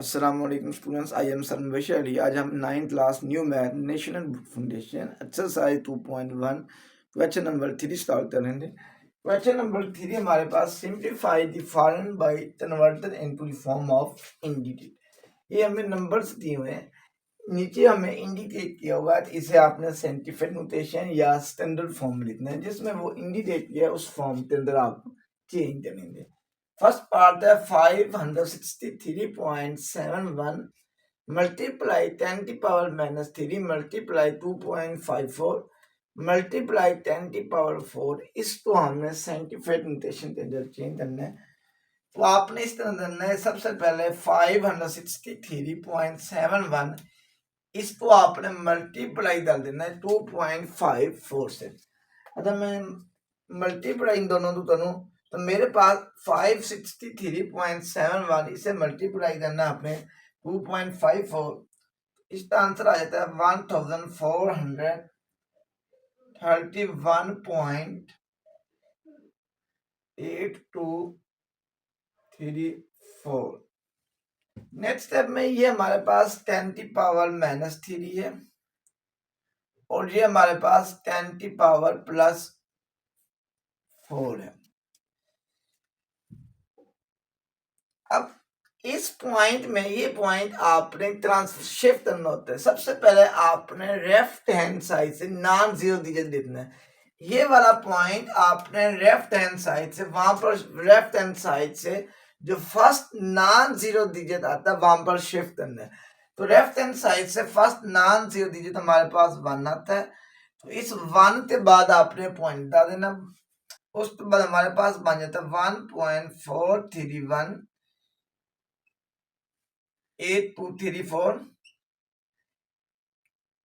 Assalamualaikum students, I am Sarun Vaishali। आज हम 9th class new math national foundation exercise 2.1 question number 3 start करेंगे। Question number 3 हमारे पास simplify the following by converted into the form of indicate. ये हमें numbers दिए हुए हैं, नीचे हमें इंडिकेट किया हुआ है, इसे आपने साइंटिफिक नोटेशन या स्टैंडर्ड फॉर्म लिखना है, जिसमें वो इंडिकेट किया है उस फॉर्म के अंदर आप चेंज करेंगे। फर्स्ट पार्ट है 563.71 मल्टीप्लाई 10 की पावर -3 मल्टीप्लाई 2.54 मल्टीप्लाई 10 की पावर 4। इसको हमने साइंटिफिक नोटेशन के अंदर चेंज करना है। तो आपने इस तरह करना है, सबसे पहले 563.71 इसको आपने मल्टीप्लाई कर देना है 2.54 से। अगर मैं मल्टीप्लाई इन दोनों को करूं तो मेरे पास 563.71 इसे मल्टीप्लाई करना आपने 2.54, इसका आंसर आ जाता है 1431.8234। नेक्स्ट स्टेप में ये हमारे पास 10 की पावर -3 है और ये हमारे पास 10 की पावर +4 है। अब इस पॉइंट में ये पॉइंट आपने ट्रांसफर शिफ्ट करना होता है। सबसे पहले आपने लेफ्ट हैंड साइड से नॉन जीरो डिजिट लिखना है। ये वाला पॉइंट आपने लेफ्ट हैंड साइड से वहां पर लेफ्ट हैंड साइड से जो फर्स्ट नॉन जीरो डिजिट आता है वहां पर शिफ्ट करना है। तो लेफ्ट हैंड साइड से फर्स्ट नॉन जीरो डिजिट हमारे पास 1 आता है, तो इस 1 के बाद आपने पॉइंट डाल देना। उसके बाद हमारे पास बन जाता है 1.4318234।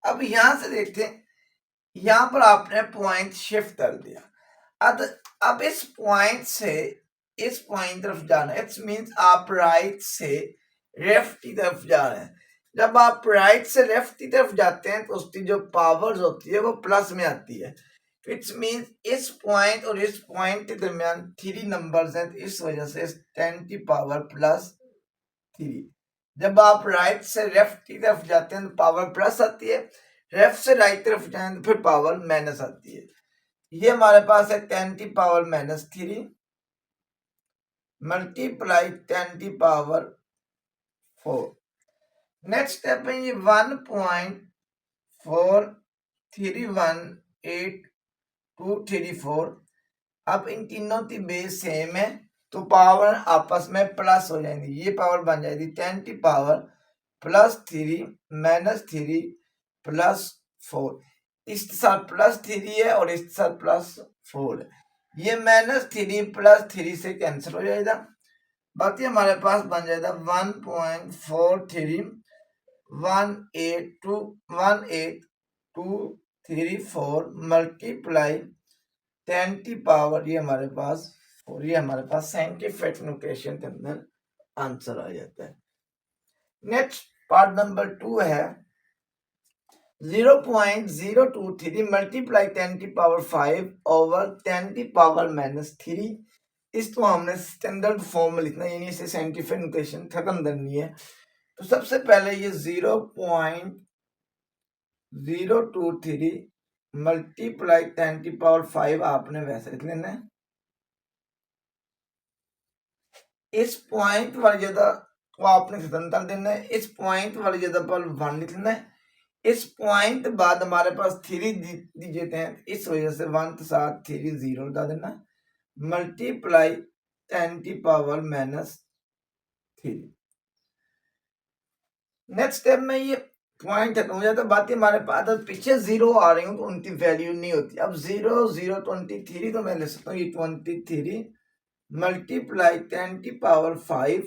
अब यहां से देखते हैं, यहां पर आपने पॉइंट शिफ्ट कर दिया। अब इस पॉइंट से इस पॉइंट तरफ जाना है, इट्स मींस आप राइट से लेफ्ट की तरफ जा रहे हैं। जब आप राइट से लेफ्ट की तरफ जाते हैं तो उसकी जो पावर्स होती है वो प्लस में आती है। इट्स मींस इस पॉइंट और इस पॉइंट के दरमियान 3 नंबर्स हैं, तो इस वजह से 10 की पावर +3। जब आप राइट से लेफ्ट की तरफ जाते हैं तो पावर प्लस आती है, लेफ्ट से राइट तरफ जाए तो फिर पावर माइनस आती है। ये हमारे पास है 10 की पावर -3 मल्टीप्लाई 10 की पावर 4। नेक्स्ट स्टेप में ये 1.43182234। अब इन तीनों की बेस सेम है तो पावर आपस में प्लस हो जाएंगी। ये पावर बन जाएगी 10 की पावर +3 -3 +4। इस साथ +3 है और इस साथ +4 है। ये -3 +3 से कैंसिल हो जाएगा, बाकी हमारे पास बन जाएगा 1.43182234 मल्टीप्लाई 10 की पावर ये हमारे पास, और ये हमारे पास साइंटिफिक नोटेशन के अंदर आंसर आ जाता है। नेक्स्ट पार्ट नंबर 2 है 0.023 मल्टीप्लाई 10 की पावर 5 ओवर 10 की पावर -3। इसको हमने स्टैंडर्ड फॉर्म में लिखना है, यानी इसे साइंटिफिक नोटेशन खत्म करनी है। तो सबसे पहले ये 0.023 मल्टीप्लाई 10 की पावर 5 आपने वैसे लिख लेना है। इस पॉइंट वाली जगह को आपने खत्म कर देना है, इस पॉइंट वाली जगह पर 1 लिखना है। इस पॉइंट बाद हमारे पास 3 डिजिट हैं, इस वजह से 1 के साथ 3 0 डाल देना मल्टीप्लाई 10 की पावर -3। नेक्स्ट स्टेप में ये पॉइंट खत्म हो जाता है, बाकी हमारे पास पीछे 0 आ रही हूँ तो उनकी वैल्यू नहीं होती। अब 0 0 23 तो मैं ले सकता हूँ ये 23 मल्टीप्लाई 10 की पावर 5।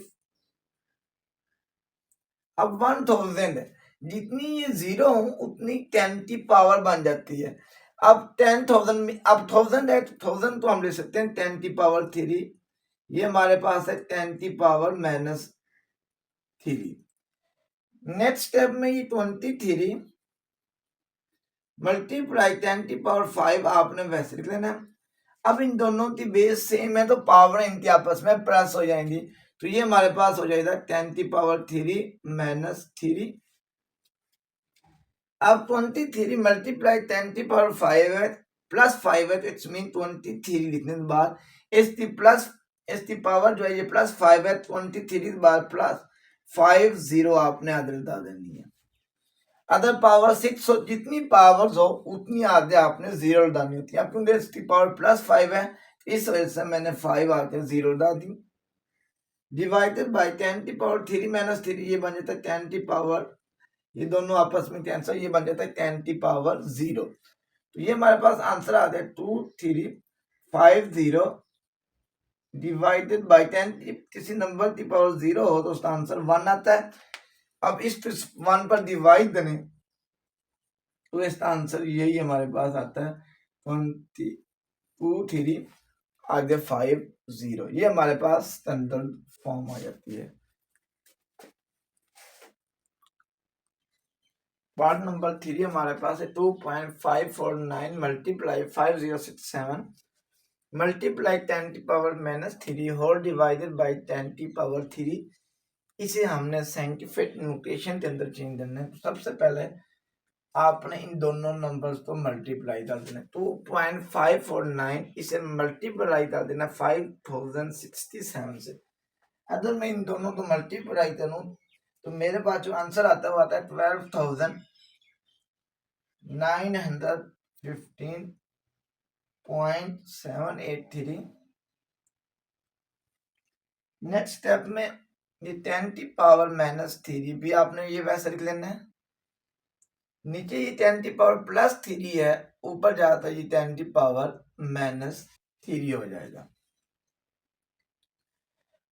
अब 1000 है, जितनी ये 0 उतनी 10 की पावर बन जाती है। अब 10,000 में अब 1000 है, 1000 तो हम ले सकते हैं 10 की पावर 3। ये हमारे पास है 10 की पावर -3। नेक्स्ट स्टेप में ये 23 मल्टीप्लाई 10 की पावर 5 आपने वैसे लिख लेना। अब इन दोनों की बेस सेम है तो पावर इनकी आपस में प्लस हो जाएंगी, तो ये हमारे पास हो जाएगा 10⁻³ माइनस 3। अब 23 मल्टीप्लाई 10⁵ है प्लस 5 है, तो इट्स मीन 23 लिखने के बाद इस दी पावर जो है ये प्लस 5 है, 23 के बाद प्लस 5 0 आपने अदर डाल देनी है। अदर पावर 6 हो, जितनी पावर्स हो उतनी आगे आपने 0 डालनी होती है। अब क्योंकि इसकी पावर प्लस 5 है, इस वजह से मैंने 5 आके 0 डाल दी। डिवाइडेड बाय 10⁻³ माइनस 3, ये बन जाता है 10⁻, ये दोनों आपस में कैंसिल, ये बन जाता है 10⁻0। तो ये हमारे पास आंसर आ गया 2350 डिवाइडेड बाय 10। किसी नंबर की पावर 0 हो तो उसका आंसर 1 आता है। अब इस 1 पर डिवाइड करें तो इसका आंसर यही हमारे पास आता है 23 आगे 50। ये हमारे पास स्टैंडर्ड फॉर्म आ जाती है। पार्ट नंबर 3 हमारे पास है 2.549 multiply 5067 multiply 10⁻³ whole divided by 10⁻3। इसे हमने साइंटिफिक नोटेशन के अंदर चेंज करना है। सबसे पहले आपने इन दोनों नंबर्स को मल्टीप्लाई कर देना। 2.549 इसे मल्टीप्लाई कर देना 5067 से। अगर मैं इन दोनों को मल्टीप्लाई करूं तो मेरे पास जो आंसर आता है वो आता है 12,915.783। नेक्स्ट स्टेप में ये 10⁻³ भी आपने ये वैसे लिख लेना है। नीचे ये 10⁻+3 है, ऊपर जाता है ये 10⁻³ हो जाएगा।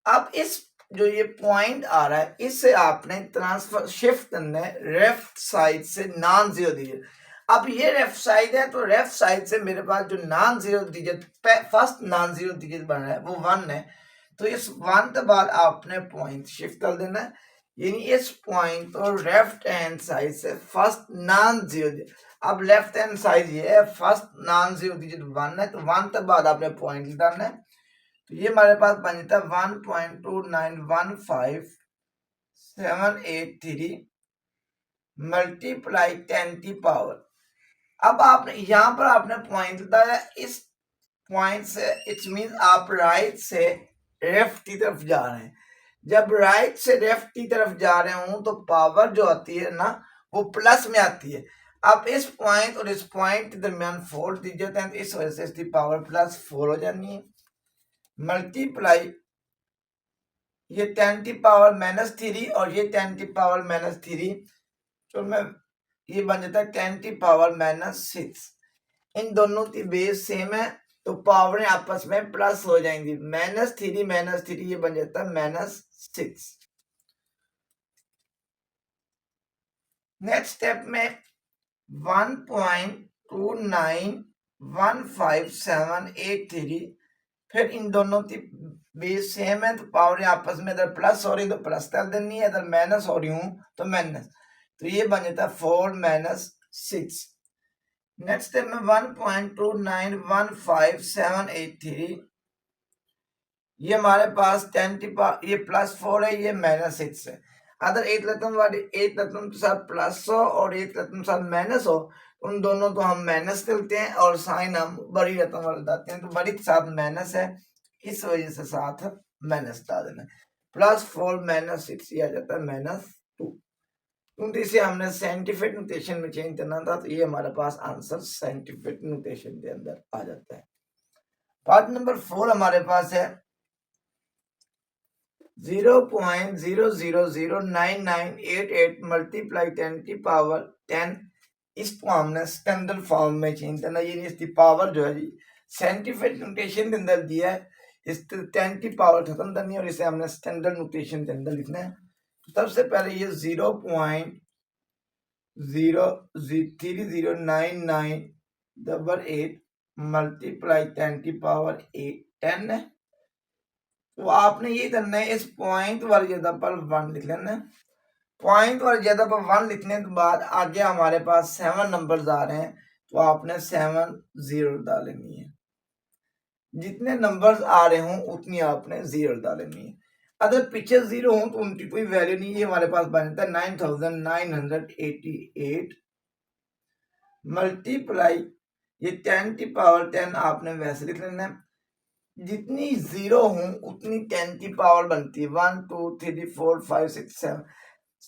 अब इस जो ये पॉइंट आ रहा है इससे आपने ट्रांसफर शिफ्ट करना है लेफ्ट साइड से नॉन जीरो डिजिट। अब ये लेफ्ट साइड है तो लेफ्ट साइड से मेरे पास जो non zero digit first non zero digit बन रहा है वो 1 है। तो इस 1 के बाद आपने पॉइंट शिफ्ट कर देना है, यानी इस पॉइंट को लेफ्ट हैंड साइड से फर्स्ट नॉन जीरो। अब लेफ्ट हैंड साइड ये है, फर्स्ट नॉन जीरो डिजिट 1 है, तो 1 के बाद आपने पॉइंट डालना है। तो ये हमारे पास बन जाता है 1.2915.783 मल्टीप्लाई 10⁻। अब आपने यहाँ पर आपने पॉइंट बताया, इस पॉइंट से इट्स मीन आप राइट से लेफ्ट की तरफ जा रहे हैं। जब राइट से लेफ्ट की तरफ जा रहे हूं तो पावर जो आती है ना वो प्लस में आती है। अब इस पॉइंट और इस पॉइंट के दरमियान 4 डिजिट हैं, तो इस वजह से इसकी पावर +4 हो जानी है। मल्टीप्लाई ये 10⁻³ और ये 10⁻³ तो मैं ये बन जाता है 10⁻⁻6। इन दोनों की बेस सेम है तो पावर आपस में प्लस हो जाएंगी। -3 ये बन जाता है -6। नेक्स्ट स्टेप में 1.291573 फिर इन दोनों की बेस सेम है तो पावर आपस में इधर प्लस हो रही तो प्लस कर देनी है, इधर माइनस हो रही हूं तो माइनस। तो ये बन जाता है 4 - 6। नेक्स्ट स्टेप में 1.291573 ये हमारे पास 10 ये +4 है, ये -6 है। अगर एक रकम वाली एक रकम के साथ प्लस हो और एक रकम के साथ माइनस हो, उन दोनों को हम माइनस करते हैं और साइन हम बड़ी रकम वाले डालते हैं। तो बड़ी के साथ माइनस है, इस वजह से साथ माइनस डाल देना। +4 - 6 ये आ जाता है -2। क्योंकि इसे हमने साइंटिफिक नोटेशन में चेंज करना था तो ये हमारे पास आंसर साइंटिफिक नोटेशन के अंदर आ जाता है। पार्ट नंबर 4 हमारे पास है 0.000998 मल्टीप्लाई 10⁻10। इसको हमने स्टैंडर्ड फॉर्म में चेंज करना, ये इसकी पावर जो है जी साइंटिफिक नोटेशन के अंदर दिया है, इस 10 की पावर खत्म करनी है और इसे हमने स्टैंडर्ड नोटेशन के अंदर लिखना है। तो सबसे पहले ये 0.0309988 मल्टीप्लाई 10⁻10 है। तो आपने ये करना है, इस पॉइंट वाली जगह पर 1 लिख लेना है। पॉइंट वाली जगह पर 1 लिखने के बाद आगे हमारे पास 7 नंबर्स आ रहे हैं तो आपने 7 0 डालेनी है। जितने नंबर्स आ रहे हों उतनी आपने 0 डालेनी है। अगर पीछे 0 हो तो उनकी कोई वैल्यू नहीं है, हमारे पास बन जाता है 9988 मल्टीप्लाई ये 10 आपने वैसे लिख लेना है, जितनी 0 हो उतनी 10 बनती है, 1 2 3 4 5 6 7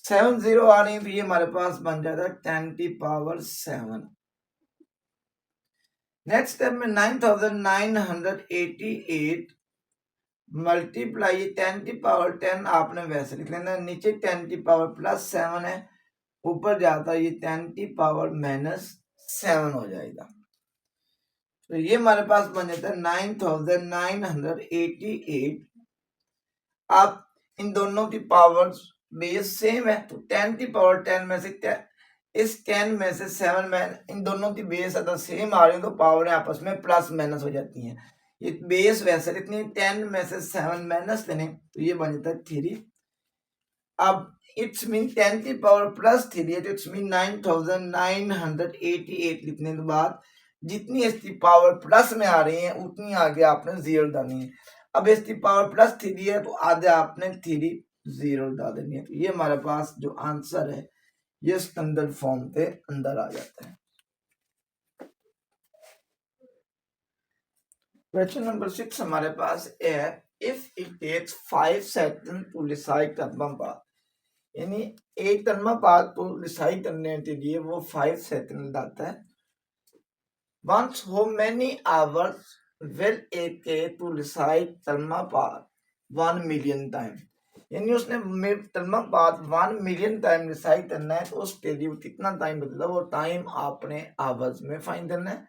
7 0 आ रही है, तो ये हमारे पास बन जाता है 10 7। नेक्स्ट स्टेप में 9988 मल्टीप्लाई 10 आपने वैसे लिख लेना है, नीचे 10 +7 है, ऊपर जाता है ये 10 - 7 हो जाएगा। तो ये हमारे पास बन जाता है 9988। आप इन दोनों की पावर्स बेस सेम है, तो 10 में से इस 10 में से 7 में इन दोनों की बेस अगर सेम आ रही है तो पावर आपस में प्लस माइनस हो जाती हैं। ये बेस वैसे लिखनी 10 में से 7 माइनस लेने, तो ये बन जाता है 3। अब इट्स मीन 10 + 3 है, तो इट्स मीन 9988 लिखने के बाद जितनी इसकी पावर प्लस में आ रही है उतनी आगे आपने 0 डालनी है। अब इसकी पावर +3 है तो आगे आपने 3 0 डाल देनी है। तो ये हमारे पास जो आंसर है ये स्टैंडर्ड फॉर्म के अंदर आ जाता है। क्वेश्चन नंबर 6 हमारे पास है, if it takes 5 second to decide term path, यानी एक टर्म पाथ को डिसाइड करने के लिए वो 5 सेकंड लगता है। Once how many hours will it take to decide term path 1 million time, यानी उसने term path 1 million time decide करना है, तो उसके लिए कितना टाइम लगेगा, वो टाइम आपने आवर्स में फाइंड करना है।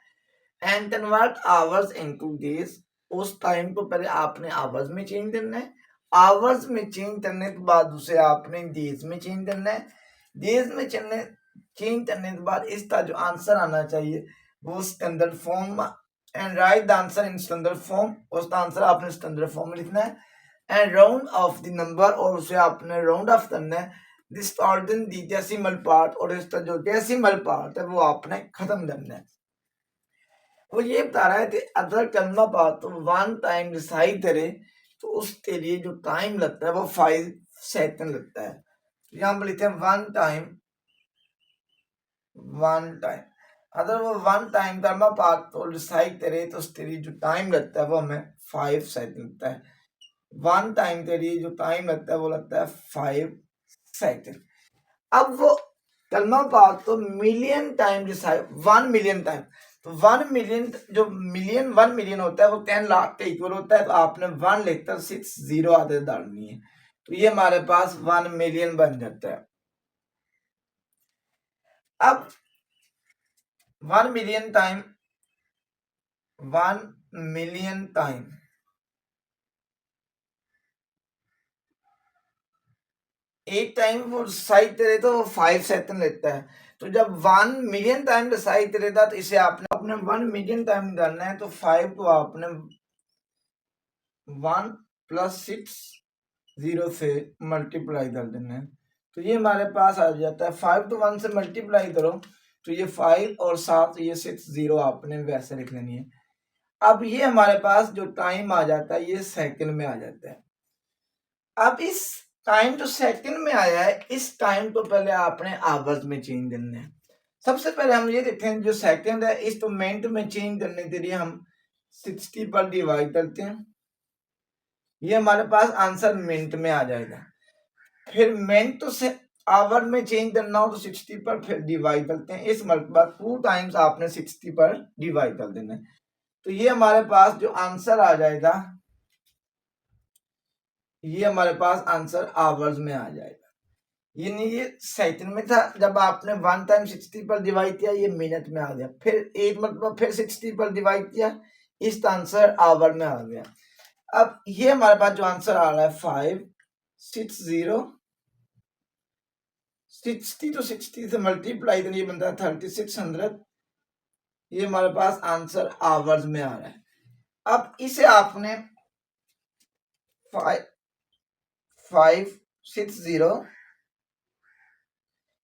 And convert hours into days, उस टाइम को पहले आपने आवर्स में चेंज करना है, आवर्स में चेंज करने के बाद उसे आपने डेज में चेंज करना है, डेज में चेंज करने के बाद इसका जो आंसर आना चाहिए वो standard form, and write the answer in standard form, उसका आंसर आपने स्टैंडर्ड फॉर्म में लिखना है, and round off the number, और उसे आपने राउंड ऑफ करना है, this order the decimal part, और इसका जो डेसिमल पार्ट है वो आपने खत्म करना है। वो ये बता रहा है कि अगर टर्म पाथ तो 1 टाइम डिसाइड करे तो उसके लिए जो टाइम लगता है वो 5 सेकंड लगता है। यहाँ पर लिखते हैं 1 टाइम, अगर वो 1 टाइम टर्म पाथ तो डिसाइड करे तो उसके लिए जो टाइम लगता है वो हमें 5 सेकंड लगता है। 1 टाइम के लिए जो टाइम लगता है वो लगता है 5 सेकंड। अब वो टर्म पाथ तो million time decide 1 million time, तो 1 मिलियन जो 1 मिलियन होता है वो 10 लाख के इक्वल होता है, तो आपने 1 लिखकर 6 0 आगे डालनी है, तो ये हमारे पास 1 मिलियन बन जाता है। अब 1 मिलियन टाइम एक टाइम वो डिसाइड करे तो वो 5 सेकंड लेता है, तो जब 1 मिलियन टाइम डिसाइड करेगा तो इसे आपने 1 मिलियन टाइम डालना है, तो 5 को आपने 1 + 6 0 से मल्टीप्लाई कर देना है, तो ये हमारे पास आ जाता है 5 तो 1 से मल्टीप्लाई करो तो ये 5 और 7 ये 6 0 आपने वैसे लिख लेनी है। अब ये हमारे पास जो टाइम आ जाता है ये सेकंड में आ जाता है। अब इस टाइम जो सेकंड में आया है इस टाइम को पहले आपने आवर्स में चेंज करना है। सबसे पहले हम ये देखें जो सेकंड है इस तो मिनट में चेंज करने के लिए हम 60 पर डिवाइड करते हैं, ये हमारे पास आंसर मिनट में आ जाएगा। फिर मिनट से आवर में चेंज करना हो तो 60 पर फिर डिवाइड करते हैं, इस मल्टीपल 2 टाइम्स आपने 60 पर डिवाइड कर देना है, तो ये हमारे पास जो आंसर आ जाएगा ये हमारे पास आंसर आवर्स में आ जाएगा। ये सेकंड में था, जब आपने 1 टाइम 60 पर डिवाइड किया ये मिनट में आ गया, फिर एक मतलब फिर 60 पर डिवाइड किया, इस आंसर आवर में आ गया। अब ये हमारे पास जो आंसर आ रहा है 5 6 0 60 तो 60 से मल्टीप्लाई तो ये बनता है 3600, ये हमारे पास आंसर आवर्स में आ रहा है। अब इसे आपने 560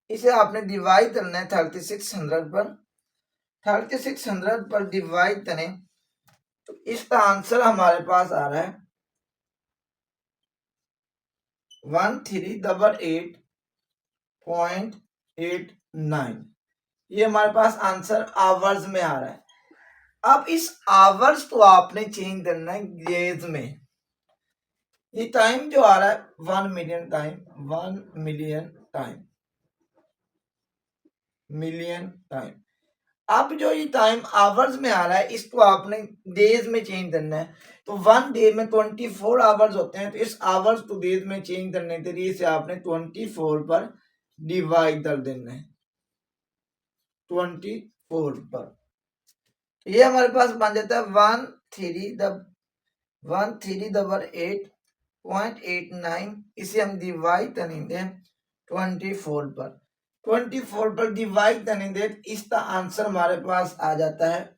इसे आपने डिवाइड करना है 3600 पर, 3600 पर डिवाइड करें तो इसका आंसर हमारे पास आ रहा है 1388.89, ये हमारे पास आंसर आवर्स में आ रहा है। अब इस आवर्स को आपने चेंज करना है डेज में। ये टाइम जो आ रहा है 1 million time, 1 million time, million time. अब जो ये टाइम आवर्स में आ रहा है इसको आपने डेज में चेंज करना है। तो 1 डे में 24 आवर्स होते हैं, तो इस आवर्स को डेज में चेंज करने के लिए इसे आपने 24 पर डिवाइड कर देना है, 24 पर। ये हमारे पास बन जाता है 1388.89, इसे हम डिवाइड करेंगे 24 पर। 24 पर डिवाइड करेंगे, इसका आंसर हमारे पास आ जाता है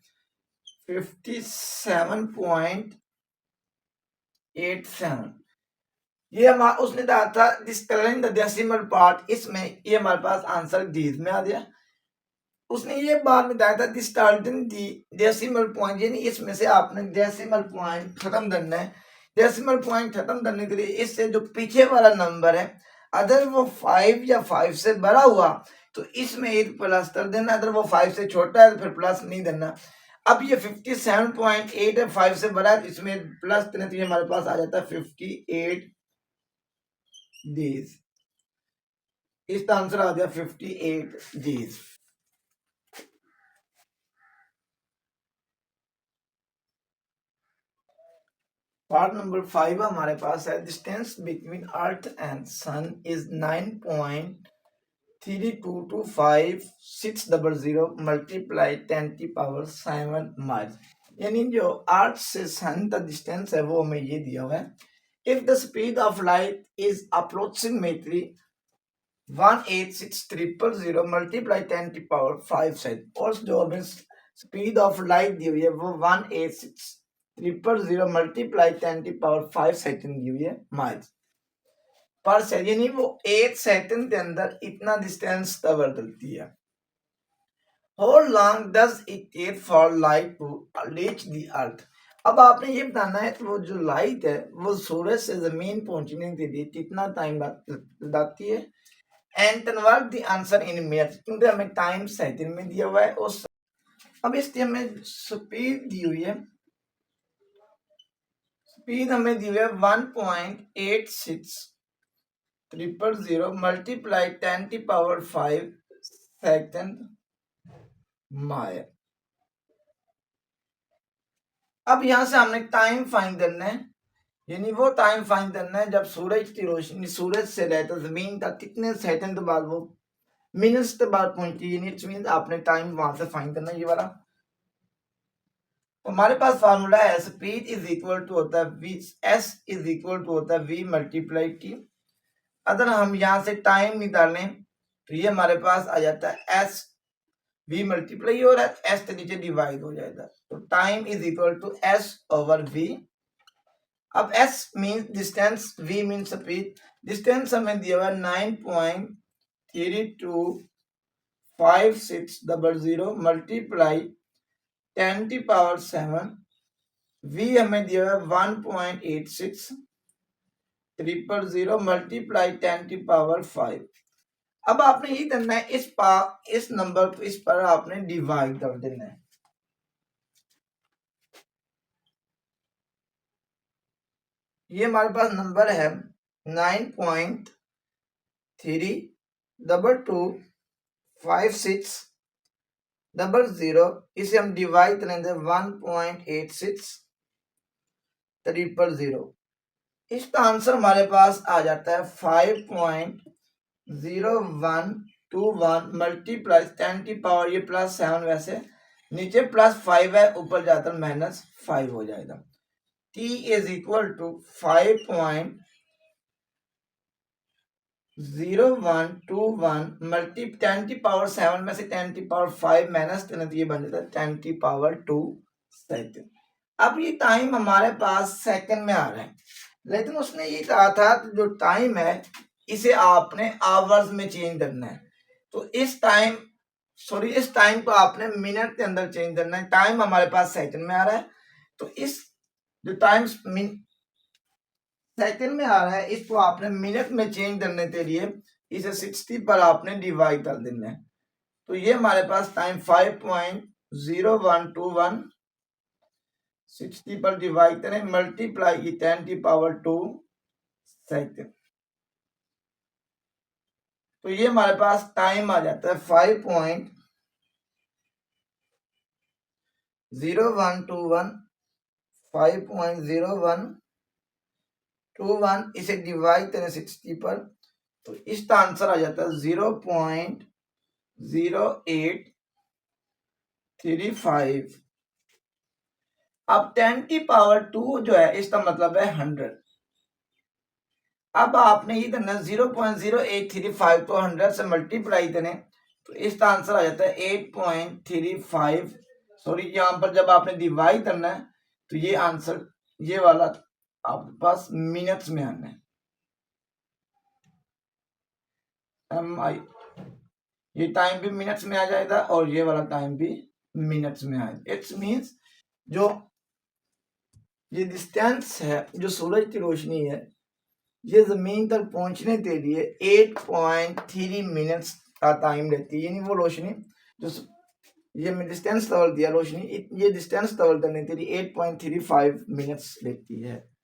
57.87। ये हमारा उसने कहा था this colouring the decimal part, इसमें ये हमारे पास आंसर डीज में आ गया। उसने ये बात बताया था this starting the decimal point, यानी इसमें से आपने डेसिमल पॉइंट खत्म करना है। डेसिमल पॉइंट खत्म करने के लिए इससे जो पीछे वाला नंबर है अगर वो 5 या 5 से बड़ा हुआ तो इसमें एक प्लस कर देना, अगर वो 5 से छोटा है तो फिर प्लस नहीं देना। अब ये 57.8 है, 5 से बड़ा है तो इसमें प्लस देना, तो ये हमारे पास आ जाता है 58 डेज। इसका आंसर आ गया 58 डेज। पार्ट नंबर 5 हमारे पास है distance between earth and sun is 9.322560 multiply 10⁻⁷ miles, यानी जो अर्थ से सन का डिस्टेंस है वो हमें ये दिया हुआ है। If the speed of light is approximately 186,000 multiply 10⁵ और जो हमें स्पीड ऑफ लाइट दी हुई है वो 186,000 मल्टीप्लाई 10⁵ सेकंड दी हुई है माइल्स पर सेकंड, यानी वो 1 सेकंड के अंदर इतना डिस्टेंस कवर करती है। How long does it take for light to reach the earth. अब आपने ये बताना है कि वो जो लाइट है वो सूरज से जमीन पहुंचने के लिए कितना टाइम लगाती है and convert the answer in minutes, क्योंकि हमें टाइम सेकंड में दिया हुआ है। उस अब इसकी हमें स्पीड दी हुई है, स्पीड हमें दी हुई है 1.86,000 मल्टीप्लाई 10⁵ सेकंड माइल। अब यहां से हमने टाइम फाइंड करना है, यानी वो टाइम फाइंड करना है जब सूरज की रोशनी सूरज से लेकर जमीन का कितने सेकंड बाद वो मिनट्स के बाद पहुंचती है, इट मींस आपने टाइम वहां से फाइंड करना है ये वाला। हमारे पास फार्मूला है स्पीड इज इक्वल टू होता है v, s is equal to होता है वी मल्टीप्लाई टी। अगर हम यहाँ से टाइम निकालें तो ये हमारे पास आ जाता है एस वी मल्टीप्लाई हो रहा है, एस के नीचे डिवाइड हो जाएगा, तो time is equal to S over V. अब S mean distance, V mean speed. Distance हमें दिया हुआ 9.325600 मल्टीप्लाई 10⁻⁷, वी हमें दिया हुआ 1.86,000 मल्टीप्लाई 10⁵। अब आपने ये करना है इस नंबर को इस पर आपने डिवाइड कर देना है। ये हमारे पास नंबर है 9.322600, इसे हम डिवाइड करेंगे 1.86,000। इसका आंसर हमारे पास आ जाता है 5.0121 मल्टीप्लाई 10⁻, ये +7 वैसे नीचे +5 है, ऊपर जाकर -5 हो जाएगा। t is equal to 5.0121 multi 10⁻⁷ में से 10⁵ माइनस करना तो ये बन जाता है 10⁻2 सेकंड। अब ये टाइम हमारे पास सेकंड में आ रहा है, लेकिन उसने ये कहा था कि जो टाइम है इसे आपने आवर्स में चेंज करना है, तो इस टाइम को आपने मिनट के अंदर चेंज करना है। टाइम हमारे पास सेकंड में आ रहा है, तो इस जो टाइम सेकंड में आ रहा है, इसको आपने मिनट में चेंज करने के लिए इसे 60 पर आपने डिवाइड कर देना है। तो ये हमारे पास टाइम 5.0121 60 पर डिवाइड करें, मल्टीप्लाई की 10⁻² सेकंड। तो ये हमारे पास टाइम आ जाता है 5.0121 5.0121, इसे डिवाइड करें 60 पर, तो इसका आंसर आ जाता है 0.0835। अब 10⁻² जो है इसका मतलब है 100। अब आपने ये करना 0.0835 को 100 से मल्टीप्लाई करें, तो इसका आंसर आ जाता है 8.35। सॉरी, यहाँ पर जब आपने डिवाइड करना है तो ये आंसर, ये वाला आपके पास मिनट्स में आना है। ये टाइम भी मिनट्स में आ जाएगा और ये वाला टाइम भी मिनट्स में आएगा। इट्स मीन्स जो ये डिस्टेंस है, जो सूरज की रोशनी है, ये जमीन तक पहुंचने के लिए 8.3 मिनट्स का टाइम लेती है। यानी वो रोशनी जो ये डिस्टेंस कवर दिया रोशनी, ये डिस्टेंस कवर करने के लिए 8.35 मिनट्स लेती है।